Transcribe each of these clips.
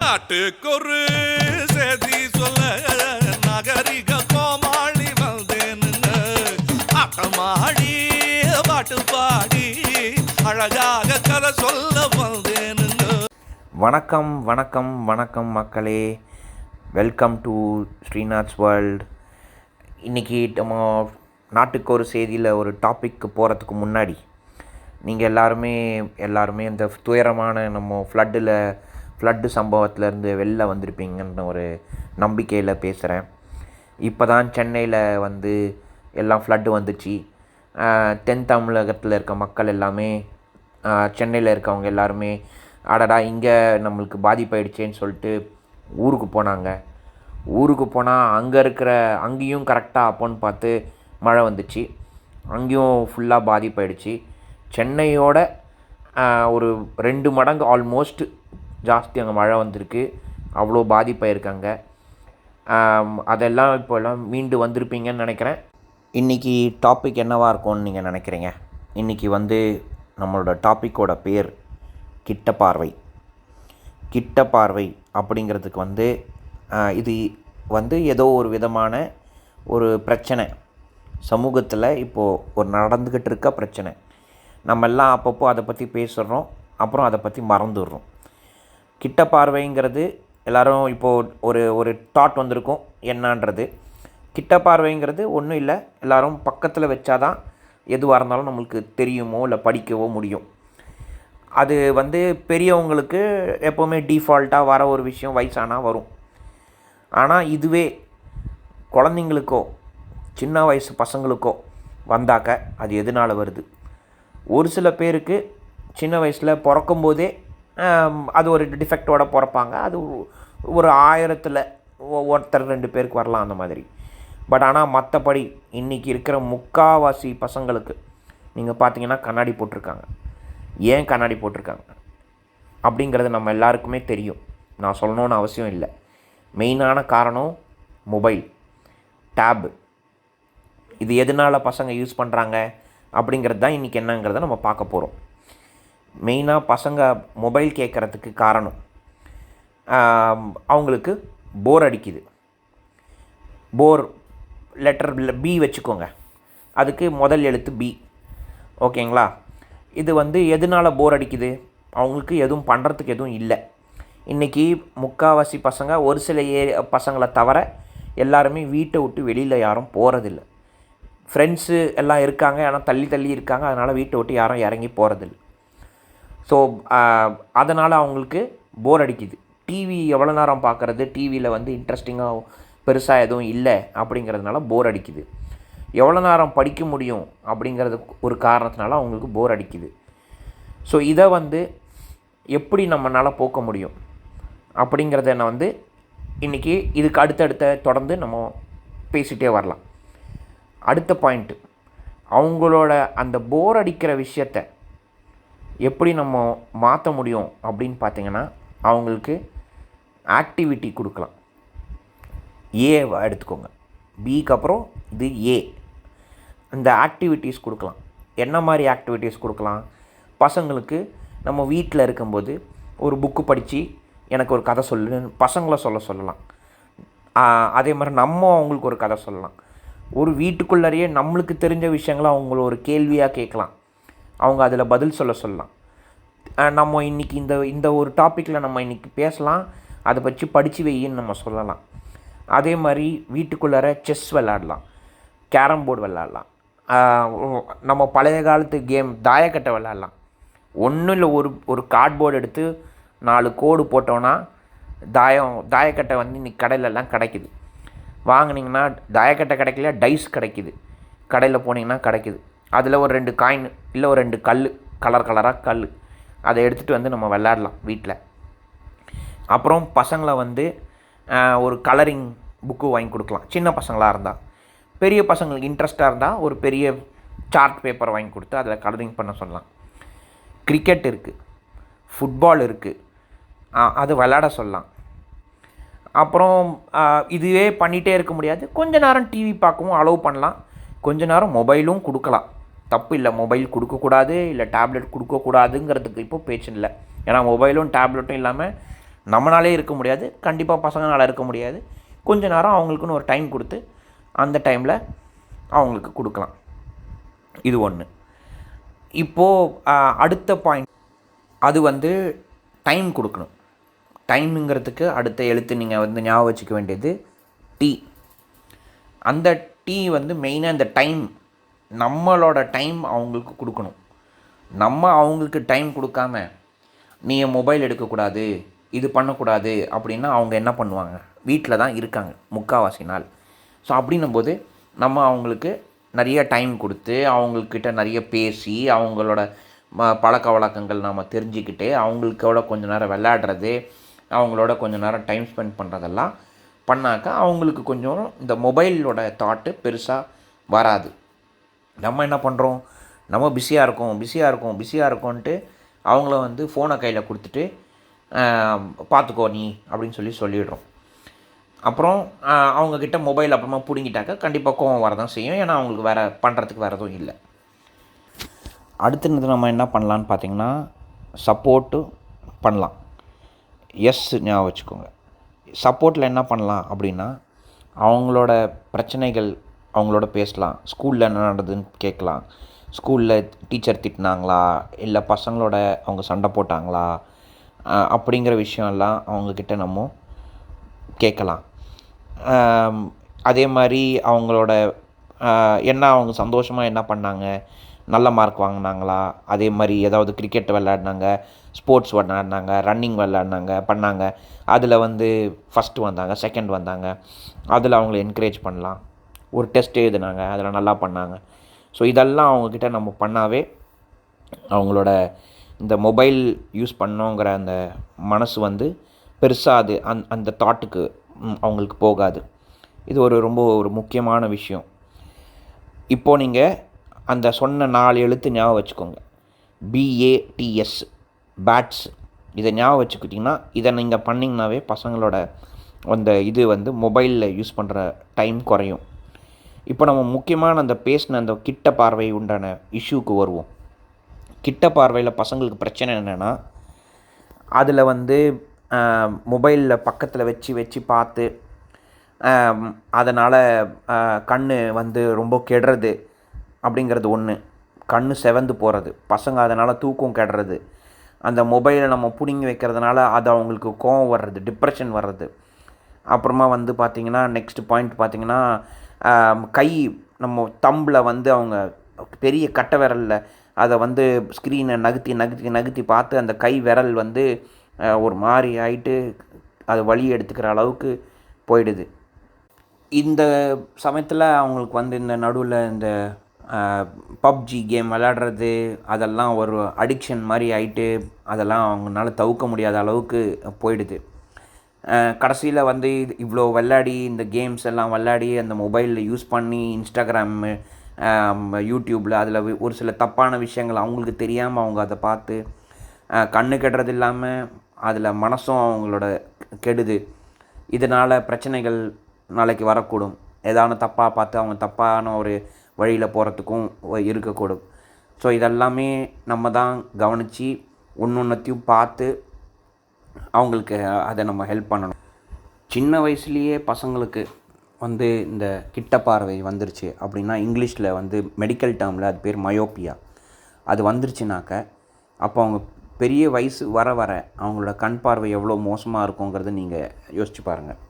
நாட்டுக்கொரு செய்தி சொல்ல நகரிக கோமாளி வந்தேனுங்க ஆட்டமாடி பாட்டு பாடி அழகாக கதை சொல்ல வந்தேனுங்க. வணக்கம் வணக்கம் வணக்கம் மக்களே, வெல்கம் டு ஸ்ரீநாத்ஸ் வேர்ல்ட். இன்றைக்கி நம்ம நாட்டுக்கு ஒரு செய்தியில் ஒரு டாப்பிக்கு போகிறதுக்கு முன்னாடி நீங்கள் எல்லாருமே இந்த துயரமான நம்ம ஃப்ளட்டு சம்பவத்திலேருந்து வெளில வந்திருப்பீங்கன்ற ஒரு நம்பிக்கையில் பேசுகிறேன். இப்போ தான் சென்னையில் எல்லாம் ஃப்ளட்டு வந்துச்சு. தென் தமிழகத்தில் இருக்க மக்கள் எல்லாமே, சென்னையில் இருக்கவங்க எல்லாருமே அடடா இங்கே நம்மளுக்கு பாதிப்பாயிடுச்சேன்னு சொல்லிட்டு ஊருக்கு போனாங்க. ஊருக்கு போனால் அங்கேயும் கரெக்டாக அப்போன்னு பார்த்து மழை வந்துச்சு. அங்கேயும் ஃபுல்லாக பாதிப்பாயிடுச்சு. சென்னையோட ஒரு 2 மடங்கு ஆல்மோஸ்ட் ஜாஸ்தி அங்கே மழை வந்திருக்கு. அவ்வளோ பாதிப்பாயிருக்காங்க. அதெல்லாம் இப்போல்லாம் மீண்டு வந்திருப்பீங்கன்னு நினைக்கிறேன். இன்றைக்கி டாபிக் என்னவாக இருக்கும்னு நீங்கள் நினைக்கிறீங்க? இன்றைக்கி நம்மளோட டாப்பிக்கோட பேர் கிட்ட பார்வை. கிட்ட பார்வை அப்படிங்கிறதுக்கு இது ஏதோ ஒரு விதமான ஒரு பிரச்சனை சமூகத்தில் இப்போது நடந்துக்கிட்டு இருக்க பிரச்சனை. நம்ம எல்லாம் அப்பப்போ அதை பற்றி பேசுகிறோம், அப்புறம் அதை பற்றி மறந்துடுறோம். கிட்ட பார்வைங்கிறது எல்லோரும் இப்போது ஒரு தாட் வந்திருக்கும் என்னன்றது. கிட்ட பார்வைங்கிறது ஒன்றும் இல்லை, எல்லோரும் பக்கத்தில் வச்சாதான் எதுவாக இருந்தாலும் நம்மளுக்கு தெரியுமோ இல்லை படிக்கவோ முடியும். அது பெரியவங்களுக்கு எப்போவுமே டிஃபால்ட்டாக வர ஒரு விஷயம், வயசானால் வரும். ஆனால் இதுவே குழந்தைங்களுக்கோ சின்ன வயசு பசங்களுக்கோ வந்தாக்க அது எதனால் வருது? ஒரு சில பேருக்கு சின்ன வயசில் பிறக்கும்போதே அது ஒரு டிஃபெக்டோடு பிறப்பாங்க. அது ஒரு 1000ல் ஒருத்தர் 2 பேருக்கு வரலாம் அந்த மாதிரி. பட் ஆனால் மற்றபடி இன்றைக்கி இருக்கிற முக்கால்வாசி பசங்களுக்கு நீங்கள் பார்த்தீங்கன்னா கண்ணாடி போட்டிருக்காங்க. ஏன் கண்ணாடி போட்டிருக்காங்க அப்படிங்கிறது நம்ம எல்லாருக்குமே தெரியும், நான் சொல்லணுன்னு அவசியம் இல்லை. மெயினான காரணம் மொபைல், டேபு. இது எதனால் பசங்க யூஸ் பண்ணுறாங்க அப்படிங்கிறது தான் இன்றைக்கி என்னங்கிறத நம்ம பார்க்க போகிறோம். மெயினாக பசங்க மொபைல் கேட்குறதுக்கு காரணம் அவங்களுக்கு போர் அடிக்குது. போர் லெட்டர் பி வச்சுக்கோங்க, அதுக்கு முதல் எழுத்து பி, ஓகேங்களா? இது எதனால் போர் அடிக்குது? அவங்களுக்கு எதுவும் பண்ணுறதுக்கு எதுவும் இல்லை. இன்றைக்கி முக்கால்வாசி பசங்க, ஒரு சில பசங்களை தவிர எல்லாருமே வீட்டை விட்டு வெளியில் யாரும் போகிறதில்ல. ஃப்ரெண்ட்ஸு எல்லாம் இருக்காங்க, ஆனால் தள்ளி இருக்காங்க. அதனால் வீட்டை விட்டு யாரும் இறங்கி போகிறதில்ல. ஸோ அதனால் அவங்களுக்கு போர் அடிக்குது. டிவி எவ்வளோ நேரம் பார்க்குறது, டிவியில் இன்ட்ரெஸ்டிங்காக பெருசாக எதுவும் இல்லை அப்படிங்கிறதுனால போர் அடிக்குது. எவ்வளோ நேரம் படிக்க முடியும் அப்படிங்கிறது ஒரு காரணத்தினால அவங்களுக்கு போர் அடிக்குது. ஸோ இதை எப்படி நம்மளால் போக்க முடியும் அப்படிங்கிறத இன்றைக்கி இதுக்கு அடுத்தடுத்த தொடர்ந்து நம்ம பேசிகிட்டே வரலாம். அடுத்த பாயிண்ட்டு, அவங்களோட அந்த போர் அடிக்கிற விஷயத்தை எப்படி நம்ம மாற்ற முடியும் அப்படின்னு பார்த்திங்கன்னா, அவங்களுக்கு ஆக்டிவிட்டி கொடுக்கலாம். ஏவை எடுத்துக்கோங்க, பிக்கு அப்புறம் இது ஏ. இந்த ஆக்டிவிட்டீஸ் கொடுக்கலாம். என்ன மாதிரி ஆக்டிவிட்டீஸ் கொடுக்கலாம்? பசங்களுக்கு நம்ம வீட்டில் இருக்கும்போது ஒரு புக்கு படித்து எனக்கு ஒரு கதை சொல்லுன்னு பசங்களை சொல்லலாம். அதே மாதிரி நம்ம அவங்களுக்கு ஒரு கதை சொல்லலாம். ஒரு வீட்டுக்குள்ளேயே நம்மளுக்கு தெரிஞ்ச விஷயங்களை அவங்கள ஒரு கேள்வியாக கேட்கலாம். அவங்க அதில் பதில் சொல்லலாம். நம்ம இன்றைக்கி இந்த ஒரு டாப்பிக்கில் நம்ம இன்றைக்கி பேசலாம், அதை பற்றி படித்து வையின்னு நம்ம சொல்லலாம். அதே மாதிரி வீட்டுக்குள்ளார செஸ் விளாடலாம், கேரம் போர்டு விளாடலாம், நம்ம பழைய காலத்து கேம் தாயக்கட்டை விளாடலாம். ஒன்றும் இல்லை, ஒரு கார்ட்போர்டு எடுத்து 4 கோடு போட்டோன்னா தாயக்கட்டை இன்றைக்கி கடையிலெல்லாம் கிடைக்குது. வாங்கினீங்கன்னா தாயக்கட்டை கிடைக்கல, டைஸ் கிடைக்குது, கடையில் போனீங்கன்னா கிடைக்குது. அதில் ஒரு 2 காயின் இல்லை ஒரு 2 கலராக கல், அதை எடுத்துகிட்டு நம்ம விளாடலாம் வீட்டில். அப்புறம் பசங்களை ஒரு கலரிங் புக்கு வாங்கி கொடுக்கலாம், சின்ன பசங்களாக இருந்தால். பெரிய பசங்களுக்கு இன்ட்ரெஸ்ட்டாக இருந்தால் ஒரு பெரிய சார்ட் பேப்பர் வாங்கி கொடுத்து அதில் கலரிங் பண்ண சொல்லலாம். கிரிக்கெட் இருக்குது, ஃபுட்பால் இருக்குது, அது விளையாட சொல்லலாம். அப்புறம் இதுவே பண்ணிகிட்டே இருக்க முடியாது, கொஞ்ச நேரம் டிவி பார்க்கவும் அலோவ் பண்ணலாம். கொஞ்ச நேரம் மொபைலும் கொடுக்கலாம், தப்பு இல்லை. மொபைல் கொடுக்கக்கூடாது இல்லை டேப்லெட் கொடுக்கக்கூடாதுங்கிறதுக்கு இப்போ பேச்சு இல்லை. ஏன்னா மொபைலும் டேப்லெட்டும் இல்லாமல் நம்மளாலே இருக்க முடியாது, கண்டிப்பாக பசங்களால் இருக்க முடியாது. கொஞ்ச நேரம் அவங்களுக்குன்னு ஒரு டைம் கொடுத்து அந்த டைமில் அவங்களுக்கு கொடுக்கலாம். இது ஒன்று. இப்போது அடுத்த பாயிண்ட், அது வந்து டைம் கொடுக்கணும். டைமுங்கிறதுக்கு அடுத்த எழுத்து நீங்கள் வந்து ஞாபகம் வச்சுக்க வேண்டியது டி. அந்த டி வந்து மெயினாக இந்த டைம், நம்மளோட டைம் அவங்களுக்கு கொடுக்கணும். நம்ம அவங்களுக்கு டைம் கொடுக்காம நீ மொபைல் எடுக்கக்கூடாது, இது பண்ணக்கூடாது அப்படின்னா அவங்க என்ன பண்ணுவாங்க? வீட்டில் தான் இருக்காங்க முக்கால்வாசி நாள். ஸோ அப்படின்னும்போது நம்ம அவங்களுக்கு நிறைய டைம் கொடுத்து அவங்கக்கிட்ட நிறைய பேசி அவங்களோட பழக்க வழக்கங்கள் நாம் தெரிஞ்சுக்கிட்டு அவங்களுக்கோட கொஞ்சம் நேரம் விளையாடுறது, அவங்களோட கொஞ்சம் நேரம் டைம் ஸ்பெண்ட் பண்ணுறதெல்லாம் பண்ணாக்கா அவங்களுக்கு கொஞ்சம் இந்த மொபைலோட தாட்டு பெருசாக வராது. நம்ம என்ன பண்ணுறோம்? நம்ம பிஸியாக இருக்கோன்ட்டு அவங்கள வந்து ஃபோனை கையில் கொடுத்துட்டு பார்த்துக்கோ நீ அப்படின்னு சொல்லிடுறோம். அப்புறம் அவங்கக்கிட்ட மொபைல் அப்புறமா பிடுங்கிட்டாக்கா கண்டிப்பாக கோவம் வரதான் செய்யும். ஏன்னா அவங்களுக்கு வேறு பண்ணுறதுக்கு வேறு எதுவும் இல்லை. அடுத்தது நம்ம என்ன பண்ணலான்னு பார்த்திங்கன்னா, சப்போர்ட்டு பண்ணலாம். எஸ் ஞாபகம் வச்சுக்கோங்க. சப்போர்ட்டில் என்ன பண்ணலாம் அப்படின்னா, அவங்களோட பிரச்சனைகள் அவங்களோட பேசலாம். ஸ்கூலில் என்ன நடந்ததுன்னு கேட்கலாம். ஸ்கூலில் டீச்சர் திட்டினாங்களா, இல்லை பசங்களோட அவங்க சண்டை போட்டாங்களா, அப்படிங்கிற விஷயம்லாம் அவங்கக்கிட்ட நம்ம கேட்கலாம். அதே மாதிரி அவங்களோட அவங்க சந்தோஷமாக என்ன பண்ணாங்க, நல்ல மார்க் வாங்கினாங்களா, அதே மாதிரி ஏதாவது கிரிக்கெட் விளையாடினாங்க, ஸ்போர்ட்ஸ் விளையாடினாங்க, ரன்னிங் பண்ணாங்க, அதில் வந்து ஃபஸ்ட்டு வந்தாங்க, செகண்ட் வந்தாங்க, அதில் அவங்கள என்கரேஜ் பண்ணலாம். ஒரு டெஸ்ட் எழுதினாங்க, அதில் நல்லா பண்ணாங்க. ஸோ இதெல்லாம் அவங்கக்கிட்ட நம்ம பண்ணாவே அவங்களோட இந்த மொபைல் யூஸ் பண்ணோங்கிற அந்த மனசு வந்து பெருசாக அது அந்த தாட்டுக்கு அவங்களுக்கு போகாது. இது ரொம்ப ஒரு முக்கியமான விஷயம். இப்போது நீங்கள் அந்த சொன்ன 4 எழுத்து ஞாபகம் வச்சுக்கோங்க. BATS, bats. இதை ஞாபகம் வச்சுக்கிட்டிங்கன்னா இதை நீங்கள் பண்ணிங்கனாவே பசங்களோட அந்த இது வந்து மொபைலில் யூஸ் பண்ணுற டைம் குறையும். இப்போ நம்ம முக்கியமான அந்த பேசின அந்த கிட்ட பார்வை உண்டான இஷ்யூக்கு வருவோம். கிட்ட பார்வையில் பசங்களுக்கு பிரச்சனை என்னென்னா, அதில் வந்து மொபைலில் பக்கத்தில் வச்சு பார்த்து அதனால் கண் வந்து ரொம்ப கெடுறது அப்படிங்கிறது ஒன்று. கண் செவந்து போகிறது, பசங்க அதனால் தூக்கம் கெடுறது, அந்த மொபைலை நம்ம பிடுங்கி வைக்கிறதுனால அது அவங்களுக்கு கோவம் வர்றது, டிப்ரெஷன் வர்றது. அப்புறமா வந்து பார்த்திங்கன்னா நெக்ஸ்ட் பாயிண்ட் பார்த்திங்கன்னா, கை நம்ம தம்பில் வந்து அவங்க பெரிய கட்டை விரலில் அதை வந்து ஸ்க்ரீனை நகர்த்தி பார்த்து அந்த கை விரல் வந்து ஒரு மாதிரி ஆகிட்டு அது வலி எடுத்துக்கிற அளவுக்கு போயிடுது. இந்த சமயத்தில் அவங்களுக்கு வந்து இந்த நடுவில் இந்த பப்ஜி கேம் விளையாடுறது அதெல்லாம் ஒரு அடிக்ஷன் மாதிரி ஆகிட்டு அதெல்லாம் அவங்களால தவிர்க்க முடியாத அளவுக்கு போயிடுது. கடைசியில் வந்து இவ்வளோ விளையாடி இந்த கேம்ஸ் எல்லாம் விளையாடி அந்த மொபைலில் யூஸ் பண்ணி இன்ஸ்டாகிராமு, யூடியூப்பில் அதில் ஒரு சில தப்பான விஷயங்கள் அவங்களுக்கு தெரியாமல் அவங்க அதை பார்த்து கண்ணு கெடுறது இல்லாமல் அதில் மனசும் அவங்களோட கெடுது. இதனால் பிரச்சனைகள் நாளைக்கு வரக்கூடும். ஏதாவது தப்பாக பார்த்து அவங்க தப்பான ஒரு வழியில் போகிறதுக்கும் இருக்கக்கூடும். ஸோ இதெல்லாமே நம்ம தான் கவனித்து ஒன்றொன்றைத்தையும் பார்த்து அவங்களுக்கு அதை நம்ம ஹெல்ப் பண்ணணும். சின்ன வயசுலேயே பசங்களுக்கு வந்து இந்த கிட்ட பார்வை வந்துருச்சு அப்படின்னா, இங்கிலீஷில் வந்து மெடிக்கல் டேர்மில் அது பேர் மயோப்பியா. அது வந்துருச்சுனாக்க அப்போ அவங்க பெரிய வயசு வர அவங்களோட கண் பார்வை எவ்வளோ மோசமாக இருக்குங்கிறத நீங்கள் யோசிச்சு பாருங்கள்.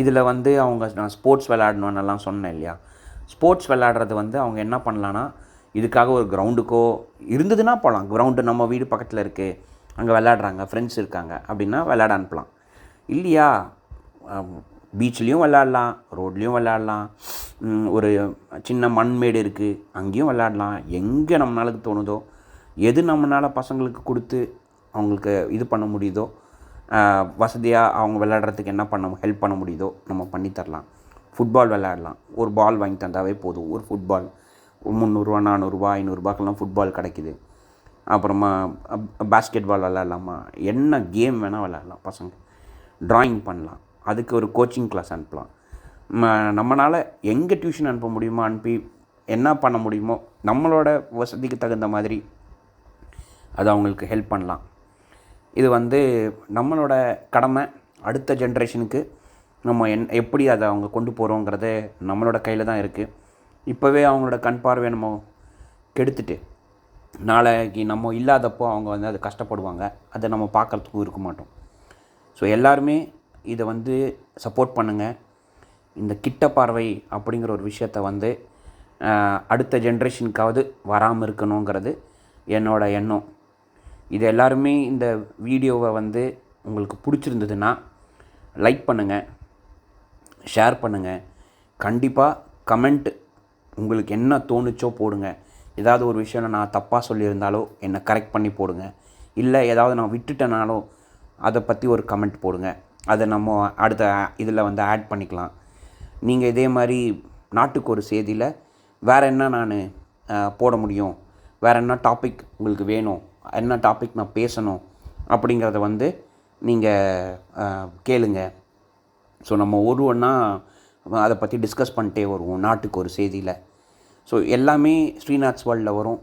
இதில் வந்து நான் ஸ்போர்ட்ஸ் விளையாடணுன்னெல்லாம் சொன்னேன் இல்லையா, ஸ்போர்ட்ஸ் விளையாடுறது வந்து அவங்க என்ன பண்ணலான்னா, இதுக்காக ஒரு கிரவுண்டுக்கோ இருந்ததுன்னா போகலாம். கிரவுண்டு நம்ம வீடு பக்கத்தில் இருக்குது, அங்கே விளையாடுறாங்க, ஃப்ரெண்ட்ஸ் இருக்காங்க அப்படின்னா விளையாட அனுப்பலாம். இல்லையா, பீச்லேயும் விளையாடலாம், ரோட்லேயும் விளையாடலாம், ஒரு சின்ன மண்மேடு இருக்குது அங்கேயும் விளையாடலாம். எங்கே நம்மளால தோணுதோ, எது நம்மளால் பசங்களுக்கு கொடுத்து அவங்களுக்கு இது பண்ண முடியுதோ, வசதியாக அவங்க விளையாடுறதுக்கு என்ன ஹெல்ப் பண்ண முடியுதோ நம்ம பண்ணித்தரலாம். ஃபுட்பால் விளையாடலாம். ஒரு பால் வாங்கி தந்தாவே போதும். ஒரு ஃபுட்பால் 300, 400, 500 ஃபுட்பால் கிடைக்கிது. அப்புறமா பாஸ்கெட் பால் விளையாடலாமா, என்ன கேம் வேணால் விளையாடலாம். பசங்க ட்ராயிங் பண்ணலாம், அதுக்கு ஒரு கோச்சிங் கிளாஸ் அனுப்பலாம். நம்மளால் எங்கே டியூஷன் அனுப்ப முடியுமோ அனுப்பி என்ன பண்ண முடியுமோ நம்மளோட வசதிக்கு தகுந்த மாதிரி அது அவங்களுக்கு ஹெல்ப் பண்ணலாம். இது வந்து நம்மளோட கடமை. அடுத்த ஜென்ரேஷனுக்கு நம்ம எப்படி அதை அவங்க கொண்டு போகிறோங்கிறது நம்மளோட கையில் தான் இருக்குது. இப்போவே அவங்களோட கண் பார்வையை நம்ம கெடுத்துட்டு நாளைக்கு நம்ம இல்லாதப்போ அவங்க வந்து அது கஷ்டப்படுவாங்க. அதை நம்ம பார்க்குறதுக்கும் இருக்க மாட்டோம். ஸோ எல்லாருமே இதை வந்து சப்போர்ட் பண்ணுங்கள். இந்த கிட்ட பார்வை அப்படிங்கிற ஒரு விஷயத்தை வந்து அடுத்த ஜென்ரேஷனுக்காவது வராமல் இருக்கணுங்கிறது என்னோட எண்ணம். இது எல்லாருமே இந்த வீடியோவை வந்து உங்களுக்கு பிடிச்சிருந்ததுன்னா லைக் பண்ணுங்கள், ஷேர் பண்ணுங்கள். கண்டிப்பாக கமெண்ட் உங்களுக்கு என்ன தோணுச்சோ போடுங்க. ஏதாவது ஒரு விஷயம் நான் தப்பாக சொல்லியிருந்தாலோ என்னை கரெக்ட் பண்ணி போடுங்க. இல்லை ஏதாவது நான் விட்டுட்டேனாலோ அதை பற்றி ஒரு கமெண்ட் போடுங்க. அதை நம்ம அடுத்த இதில் வந்து ஆட் பண்ணிக்கலாம். நீங்கள் இதே மாதிரி நாட்டுக்கு ஒரு செய்தியில் வேறு என்ன நான் போட முடியும், வேறு என்ன டாபிக் உங்களுக்கு வேணும், என்ன டாபிக் நான் பேசணும் அப்படிங்கிறத வந்து நீங்கள் கேளுங்க. ஸோ நம்ம ஒவ்வொன்றா அதை பற்றி டிஸ்கஸ் பண்ணிட்டே வருவோம் நாட்டுக்கு ஒரு செய்தியில். ஸோ எல்லாமே ஸ்ரீநாத்ஸ் வேர்ல்டில் வரும்.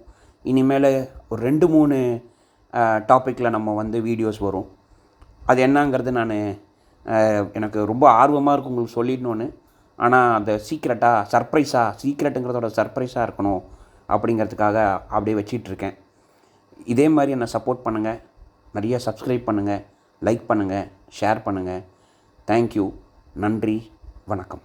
இனிமேல் ஒரு 2-3 டாப்பிக்கில் நம்ம வந்து வீடியோஸ் வரும். அது என்னங்கிறது நான் எனக்கு ரொம்ப ஆர்வமாக இருக்கும் உங்களுக்கு சொல்லிடணுன்னு. ஆனால் அந்த சீக்ரெட்டுங்கிறதோட சர்ப்ரைஸாக இருக்கணும் அப்படிங்கிறதுக்காக அப்படியே வச்சிட்ருக்கேன். இதே மாதிரி என்னை சப்போர்ட் பண்ணுங்கள். நிறைய சப்ஸ்கிரைப் பண்ணுங்கள், லைக் பண்ணுங்கள், ஷேர் பண்ணுங்கள். தேங்க்யூ. நன்றி. வணக்கம்.